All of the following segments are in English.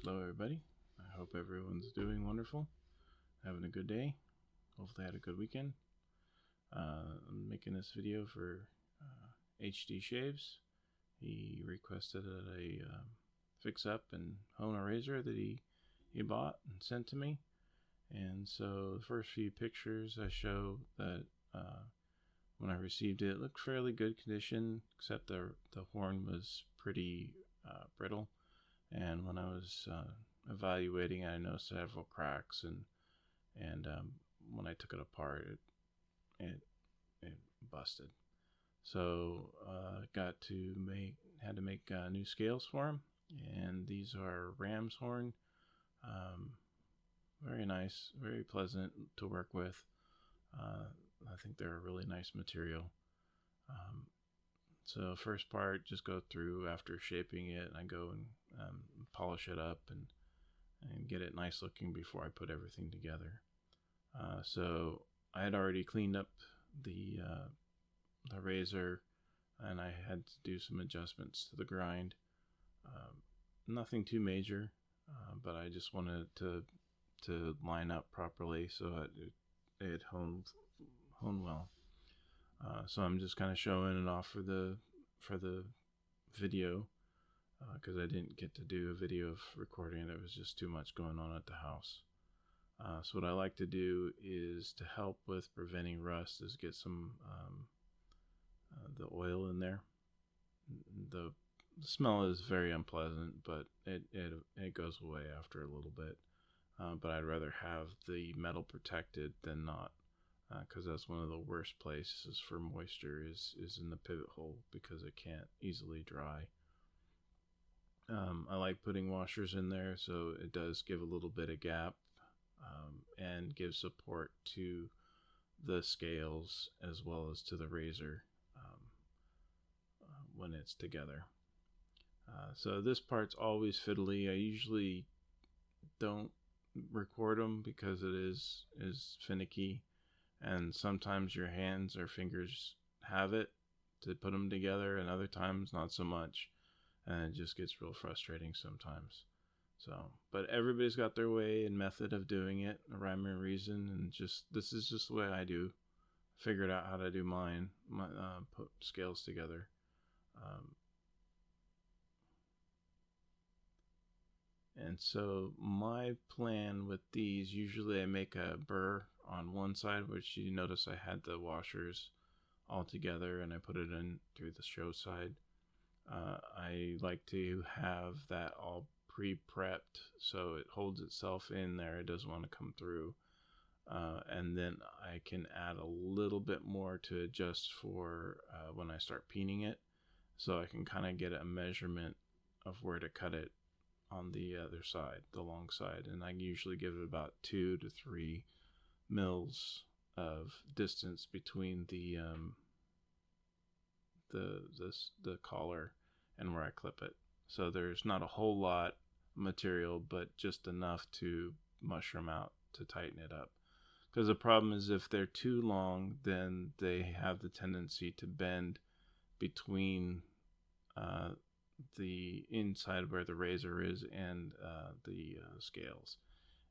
Hello, everybody. I hope everyone's doing wonderful, having a good day. Hopefully, had a good weekend. I'm making this video for HD Shaves. He requested a fix up and hone a razor that he bought and sent to me. And so the first few pictures I show that when I received it, it looked fairly good condition, except the horn was pretty brittle. And when I was evaluating, I noticed several cracks, and when I took it apart, it busted. So had to make new scales for him, and these are ram's horn. Um, Very nice, very pleasant to work with. I think they're a really nice material. Um, so first part, just go through after shaping it, and I go and polish it up and get it nice looking before I put everything together. So I had already cleaned up the razor, and I had to do some adjustments to the grind. Nothing too major, but I just wanted to line up properly so it honed well. So I'm just kind of showing it off for the video because I didn't get to do a video of recording. There was just too much going on at the house. So what I like to do is to help with preventing rust is get some the oil in there. The smell is very unpleasant, but it goes away after a little bit. But I'd rather have the metal protected than not, because that's one of the worst places for moisture is in the pivot hole because it can't easily dry. I like putting washers in there, so it does give a little bit of gap and give support to the scales as well as to the razor when it's together. So this part's always fiddly. I usually don't record them because it is finicky, and sometimes your hands or fingers have it to put them together, and other times not so much, and it just gets real frustrating sometimes. So, but everybody's got their way and method of doing it, a rhyme and reason, and this is just the way I do. Figured out how to do mine, put scales together. And so my plan with these, usually I make a burr on one side, which you notice I had the washers all together, and I put it in through the show side. I like to have that all pre-prepped so it holds itself in there. It doesn't want to come through. And then I can add a little bit more to adjust for when I start peening it, so I can kind of get a measurement of where to cut it on the other side, the long side. And I usually give it about 2 to 3 mils of distance between the collar and where I clip it. So there's not a whole lot of material, but just enough to mushroom out to tighten it up. Because the problem is if they're too long, then they have the tendency to bend between the inside where the razor is and the scales.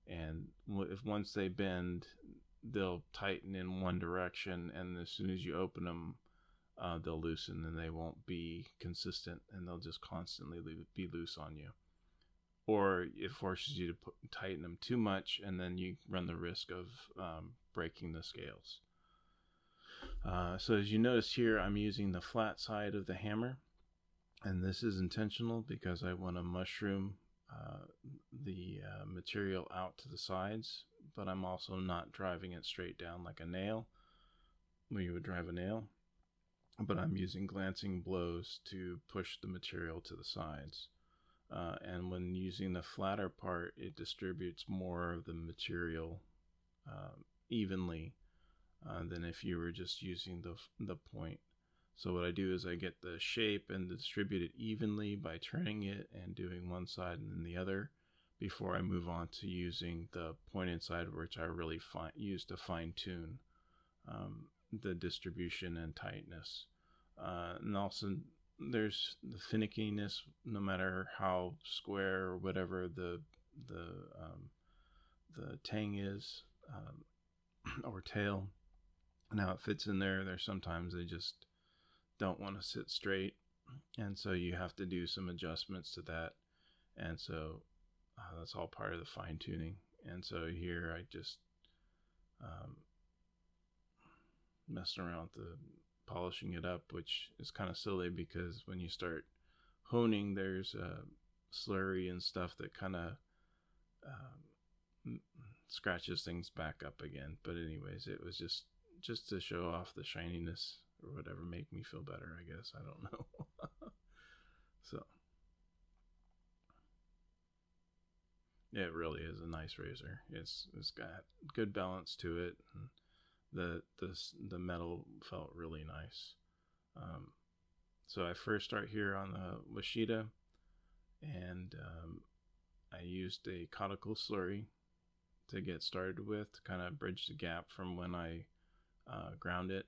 And if once they bend, they'll tighten in one direction, and as soon as you open them, they'll loosen, and they won't be consistent, and they'll just constantly be loose on you. Or it forces you to tighten them too much, and then you run the risk of breaking the scales. So as you notice here, I'm using the flat side of the hammer, and this is intentional because I want to mushroom the material out to the sides, but I'm also not driving it straight down like a nail, where you would drive a nail, but I'm using glancing blows to push the material to the sides. And when using the flatter part, it distributes more of the material evenly than if you were just using the point. So what I do is I get the shape and distribute it evenly by turning it and doing one side and then the other before I move on to using the pointed side, which I really use to fine tune the distribution and tightness. And also there's the finickiness, no matter how square or whatever the um, the tang is, or tail, and how it fits in there. There's sometimes they just don't want to sit straight, and so you have to do some adjustments to that. And so that's all part of the fine tuning. And so here I just um, messing around with the polishing it up, which is kind of silly because when you start honing, there's slurry and stuff that kind of scratches things back up again. But anyways, it was just to show off the shininess or whatever, make me feel better, I guess. I don't know. So it really is a nice razor. It's got good balance to it. And the metal felt really nice. Um, so I first start here on the Washita, and I used a conical slurry to get started with to kind of bridge the gap from when I ground it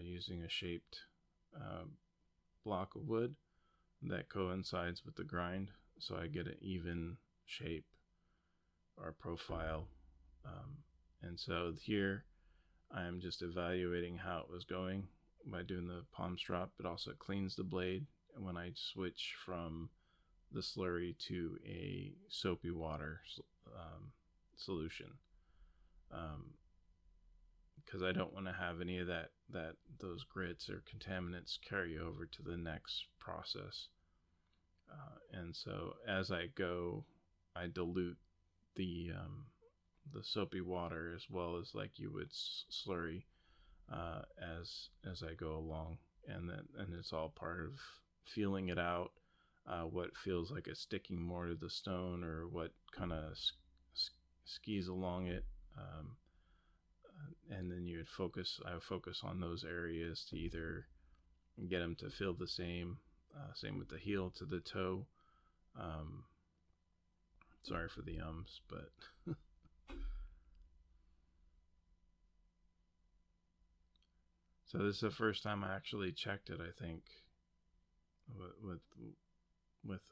using a shaped uh, block of wood that coincides with the grind, so I get an even shape or profile. And so here I'm just evaluating how it was going by doing the palm strop. It also cleans the blade when I switch from the slurry to a soapy water solution, because I don't want to have any of that those grits or contaminants carry over to the next process. And so as I go, I dilute the soapy water as well as like you would slurry as I go along, and it's all part of feeling it out. What feels like it's sticking more to the stone, or what kind of skis along it, and then you would focus. I would focus on those areas to either get them to feel the same. Same with the heel to the toe. Um, Sorry for the ums, but so this is the first time I actually checked it, I think, with with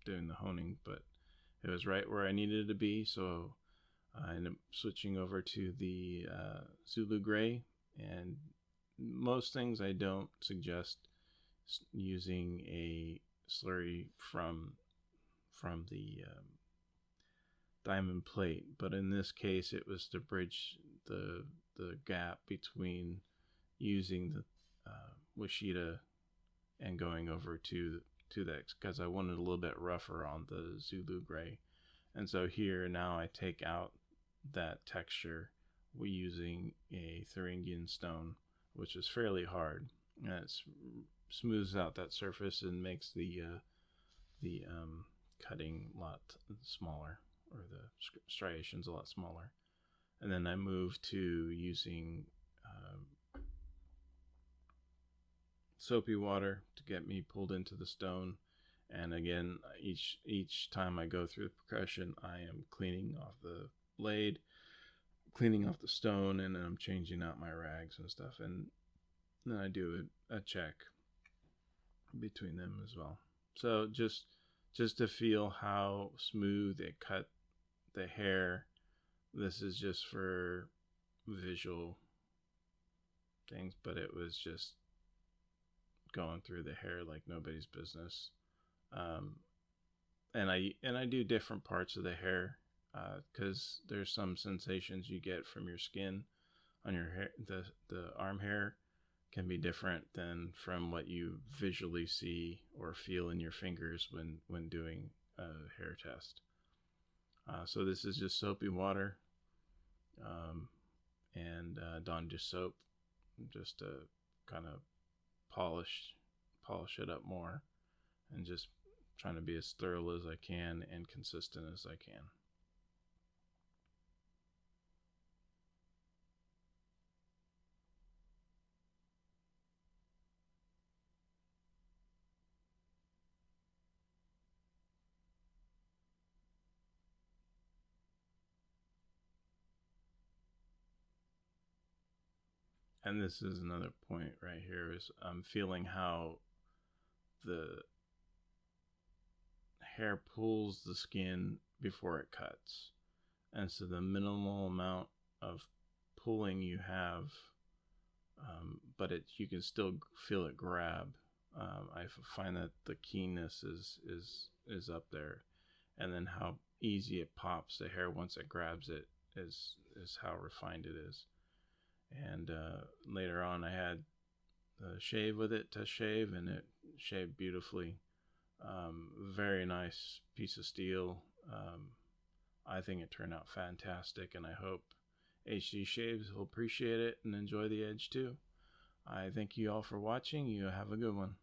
doing the honing, but it was right where I needed it to be. So I ended up switching over to the Zulu Gray, and most things I don't suggest using a slurry from the diamond plate, but in this case it was to bridge the gap between using the Washita and going over to that, because I wanted a little bit rougher on the Zulu Gray. And so here now I take out that texture using a Thuringian stone, which is fairly hard, and it smooths out that surface and makes the cutting a lot smaller, or the striations a lot smaller. And then I move to using soapy water to get me pulled into the stone. And again, each time I go through the progression, I am cleaning off the blade, cleaning off the stone, and then I'm changing out my rags and stuff. And then I do a check between them as well. So just to feel how smooth it cut the hair. This is just for visual things, but it was just going through the hair like nobody's business. And I do different parts of the hair, because there's some sensations you get from your skin on your hair. The arm hair can be different than from what you visually see or feel in your fingers when doing a hair test. So this is just soapy water, and Dawn just soap, just to kind of polish it up more, and just trying to be as thorough as I can and consistent as I can. And this is another point right here, is I'm feeling how the hair pulls the skin before it cuts. And so the minimal amount of pulling you have, but you can still feel it grab. I find that the keenness is up there, and then how easy it pops the hair once it grabs it is how refined it is. And later on, I had a shave with it, test shave, and it shaved beautifully. Very nice piece of steel. I think it turned out fantastic, and I hope HD Shaves will appreciate it and enjoy the edge too. I thank you all for watching. You have a good one.